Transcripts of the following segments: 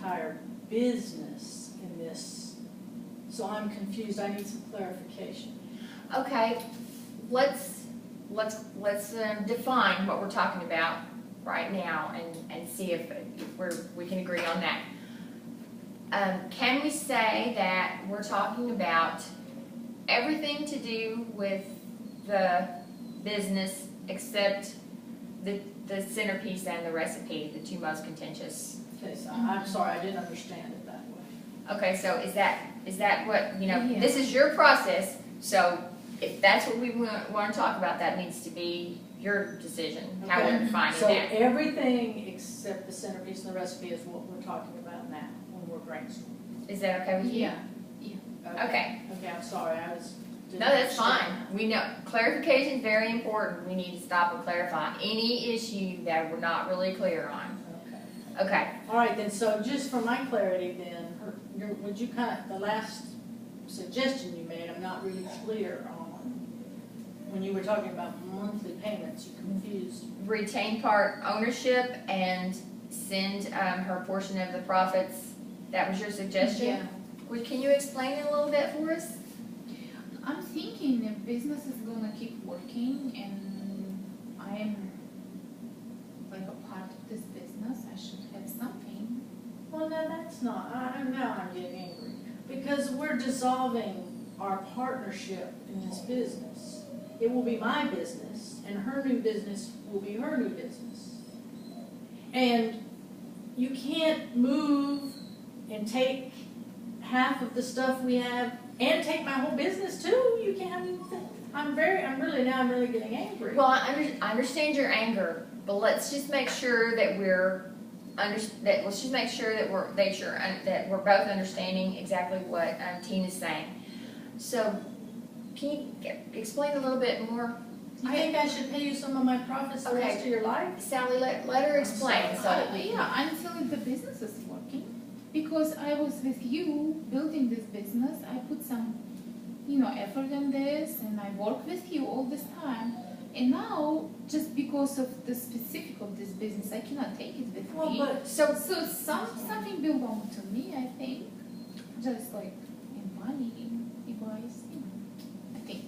entire business in this. So I'm confused, I need some clarification. Okay, let's define what we're talking about right now and see if we can agree on that. Can we say that we're talking about everything to do with the business except the centerpiece and the recipe, the two most contentious? Okay, so I'm sorry, I didn't understand it that way. Okay, so is that what, Yeah. this is your process, so if that's what we want to talk about, that needs to be your decision, how we're defining So that. everything except the centerpiece and the recipe is what we're talking about now when we're brainstorming. Is that okay with you? Yeah. Okay. Okay, I'm sorry, I was. No, that's fine. We know, clarification is very important. We need to stop and clarify any issue that we're not really clear on. Okay. Okay. All right, then, so just for my clarity then, would you the last suggestion you made, I'm not really clear on. When you were talking about monthly payments, you confused. Retain part ownership and send her portion of the profits. That was your suggestion? Yeah. Can you explain it a little bit for us? I'm thinking if business is gonna keep working and I'm like a part of this business, I should have something. Well, no, that's not, now I'm getting angry. Because we're dissolving our partnership in this business. It will be my business, and her new business will be her new business. And you can't move and take half of the stuff we have and take my whole business too. You can't, I'm really getting angry. Well, I understand your anger, but let's just make sure that let's just make sure that we're both understanding exactly what Tina's saying. So, can you explain a little bit more? You think I should pay you some of my profits the rest of your life? Sally, let her explain so that we Yeah, until the business is working. Because I was with you building this business, I put some, effort in this, and I work with you all this time. And now, just because of the specific of this business, I cannot take it with me. But So something belongs to me, I think. Just like in money, you guys, I think.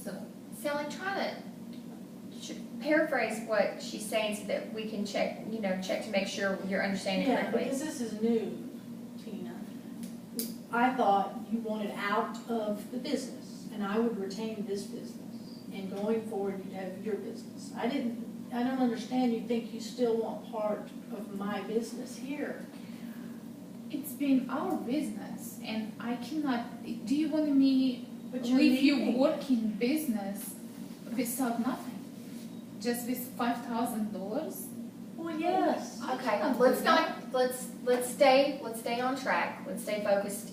So. Sally, try to paraphrase what she's saying so that we can check to make sure you're understanding yeah, correctly. because this is new, Tina. I thought you wanted out of the business, and I would retain this business. And going forward, you'd have your business. I don't understand, you think you still want part of my business here. It's been our business, and I cannot. Do you want me But you're leave you leaving. working business without nothing, just with $5,000? Well, yes. Okay, let's stay on track. Let's stay focused.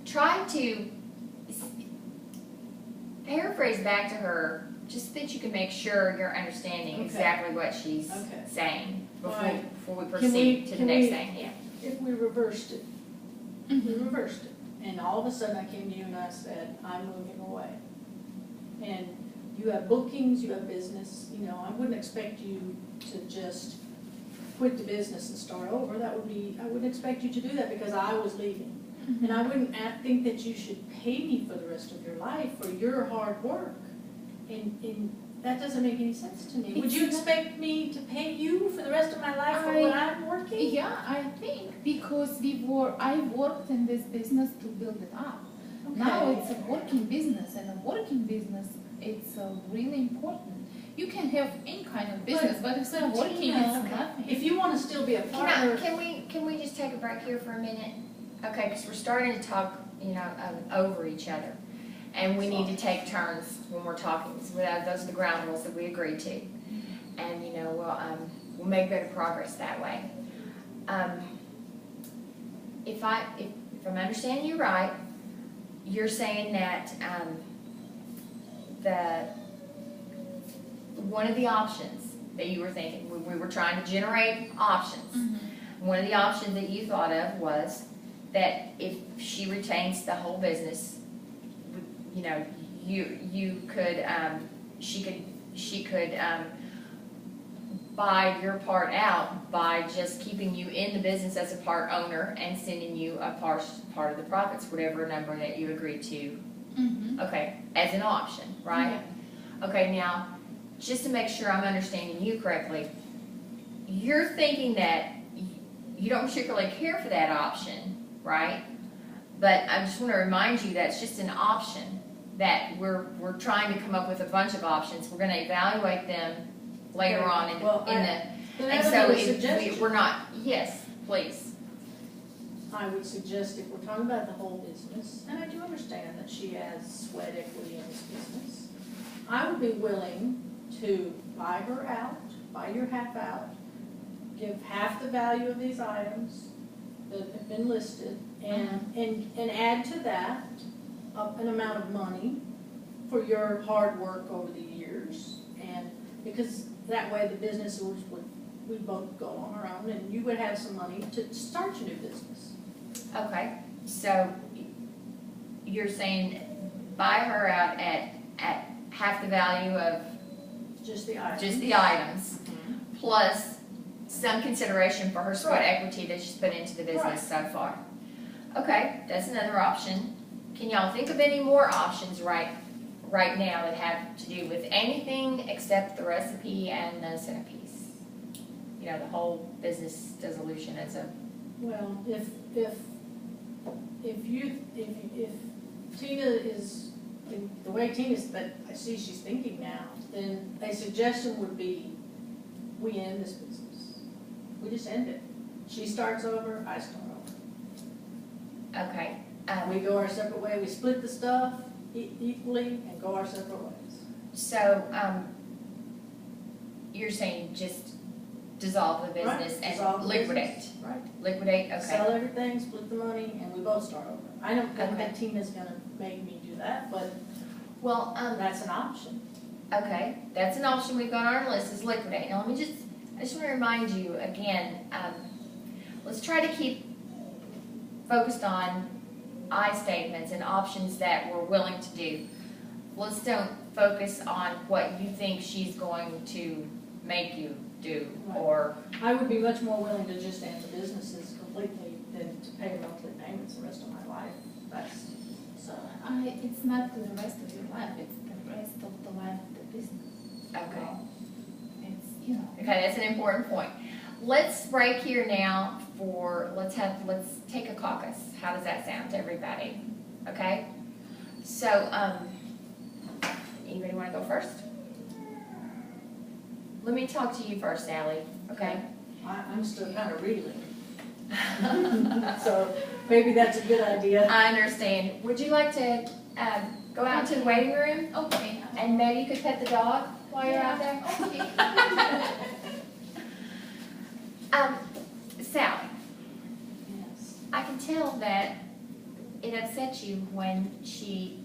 Try to paraphrase back to her just that you can make sure you're understanding Okay. exactly what she's Okay. saying before, Right. before we proceed to the next thing. Yeah. If we reversed it, and all of a sudden I came to you and I said, I'm moving away. And you have bookings, you have business, I wouldn't expect you to just quit the business and start over. I wouldn't expect you to do that because I was leaving. And I wouldn't think that you should pay me for the rest of your life for your hard work. And that doesn't make any sense to me. Would you expect me to pay you for the rest of my life for what I'm working? Yeah, I think because I worked in this business to build it up. Okay. Now it's a working business, and a working business, it's really important. You can have any kind of business, but if it's not working, it's nothing. If you want to still be a partner. Can we just take a break here for a minute? Okay, because we're starting to talk, over each other. And we need to take turns when we're talking. So those are the ground rules that we agreed to. And, we'll make better progress that way. If I'm understanding you right, you're saying that one of the options that you were thinking, we were trying to generate options. One of the options that you thought of was that if she retains the whole business, she could buy your part out by just keeping you in the business as a part owner and sending you a part of the profits, whatever number that you agreed to. Okay, as an option, right? Okay, now, just to make sure I'm understanding you correctly, you're thinking that you don't particularly care for that option, right? But I just want to remind you that's just an option, that we're trying to come up with a bunch of options. We're going to evaluate them later on in the, and so if we're not, yes, please. I would suggest if we're talking about the whole business, and I do understand that she has sweat equity in this business, I would be willing to buy her out, buy your half out, give half the value of these items that have been listed, and add to that an amount of money for your hard work over the years, and because that way the business would both go on our own, and you would have some money to start your new business. Okay, so you're saying buy her out at half the value of just the items. Plus some consideration for her sweat equity that she's put into the business so far. Okay, that's another option. Can y'all think of any more options right now that have to do with anything except the recipe and the centerpiece? You know, the whole business dissolution as a... Well, if Tina is, the way Tina's, but I see she's thinking now, then a suggestion would be, we end this business. We just end it. She starts over, I start over. Okay. We go our separate way, we split the stuff equally and go our separate ways. So, you're saying just dissolve the business and liquidate? Business. Right. Liquidate, okay. Sell everything, split the money, and we both start over. I don't think that Tina's gonna make me do that, but well, that's an option. Okay, that's an option we've got on our list is liquidate. Now I just want to remind you again, let's try to keep focused on I statements and options that we're willing to do. Let's don't focus on what you think she's going to make you do, or... I would be much more willing to just end the businesses completely than to pay monthly payments the rest of my life. That's, so... It's not the rest of your life, it's the rest of the life of the business. Okay. It's, you know... Okay, that's an important point. Let's break here now for, let's take a caucus. How does that sound to everybody? Okay? So, anybody want to go first? Let me talk to you first, Sally, okay? I'm still kind of reeling. So maybe that's a good idea. I understand. Would you like to go out to the waiting room? Okay. And maybe you could pet the dog while you're out there? Okay. Sally, Yes. I can tell that it upset you when she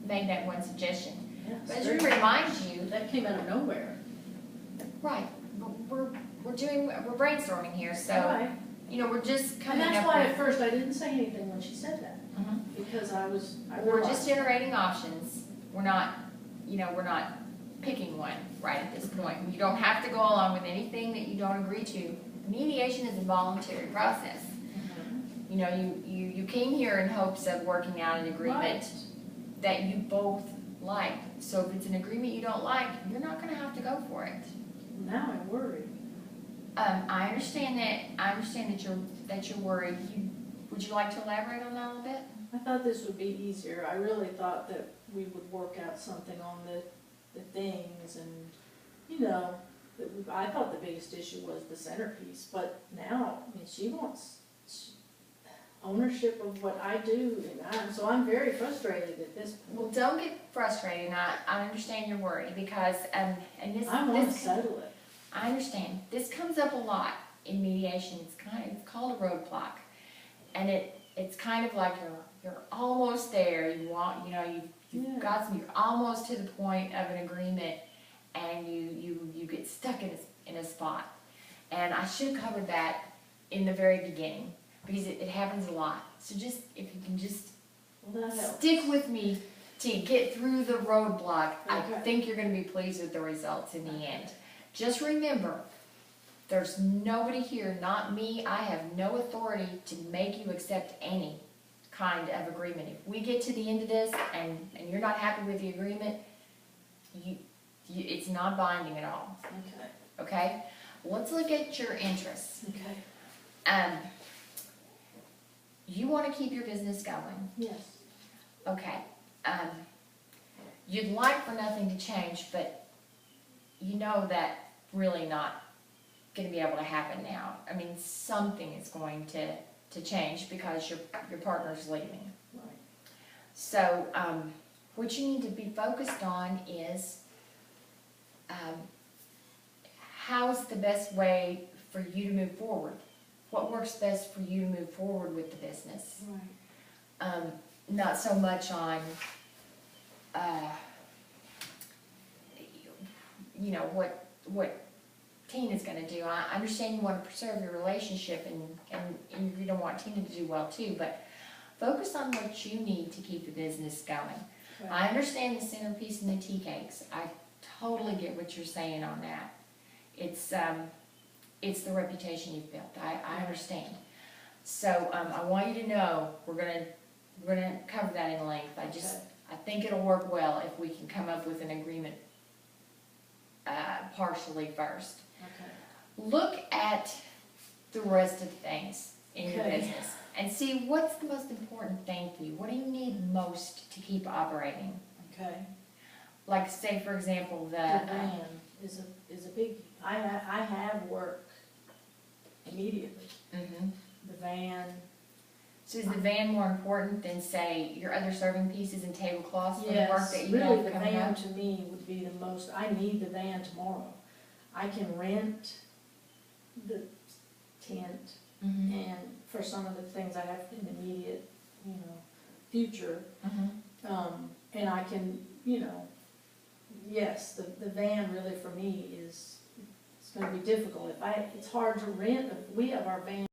made that one suggestion. Yes. But as we remind you, That came out of nowhere. right, we're brainstorming here, so, Right. you know, we're just And coming up that's why at with, first I didn't say anything when she said that, because I we're realized. just generating options. We're not, you know, we're not picking one right at this point. You don't have to go along with anything that you don't agree to. Mediation is a voluntary process. You know, you came here in hopes of working out an agreement that you both like. So if it's an agreement you don't like, you're not gonna have to go for it. Now I'm worried. I understand that you're worried. Would you like to elaborate on that a little bit? I thought this would be easier. I really thought that we would work out something on the things, and, you know, I thought the biggest issue was the centerpiece, but now, I mean, she wants ownership of what I do, and so I'm very frustrated at this point. Well, don't get frustrated. I understand you're worried because, and this... I want to settle it. I understand. This comes up a lot in mediation. It's called a roadblock. And it's kind of like you're almost there. You've you're almost to the point of an agreement, and you get stuck in a spot. And I should have covered that in the very beginning, because it happens a lot. So just, if you can just stick with me to get through the roadblock, I think you're going to be pleased with the results in the end. Just remember, there's nobody here, not me, I have no authority to make you accept any kind of agreement. If we get to the end of this and you're not happy with the agreement, it's not binding at all, Okay, okay? Let's look at your interests. okay, You wanna keep your business going, yes, okay? You'd like for nothing to change, but you know that really not gonna be able to happen now. I mean, something is going to change because your partner's leaving. right, So, what you need to be focused on is, how's the best way for you to move forward? What works best for you to move forward with the business? right, Not so much on, you know, what Tina's gonna do. I understand you wanna preserve your relationship and you don't want Tina to do well too, but focus on what you need to keep the business going. I understand the centerpiece and the tea cakes. I totally get what you're saying on that. It's the reputation you've built. I understand. So, I want you to know, we're gonna cover that in length. I think it'll work well if we can come up with an agreement, partially first. okay, Look at the rest of the things in your Okay. business and see what's the most important thing for you. What do you need most to keep operating? okay. Like, say, for example, The van is a big, I have work immediately. Mhm. The van, So is the van more important than, say, your other serving pieces and tablecloths for the work yes, that you really have the coming van up? to me would be the most, I need the van tomorrow. I can rent the tent Mhm. and for some of the things I have in immediate, future. Mhm. And I can, yes, the van really for me is, it's gonna be difficult. It's hard to rent, we have our van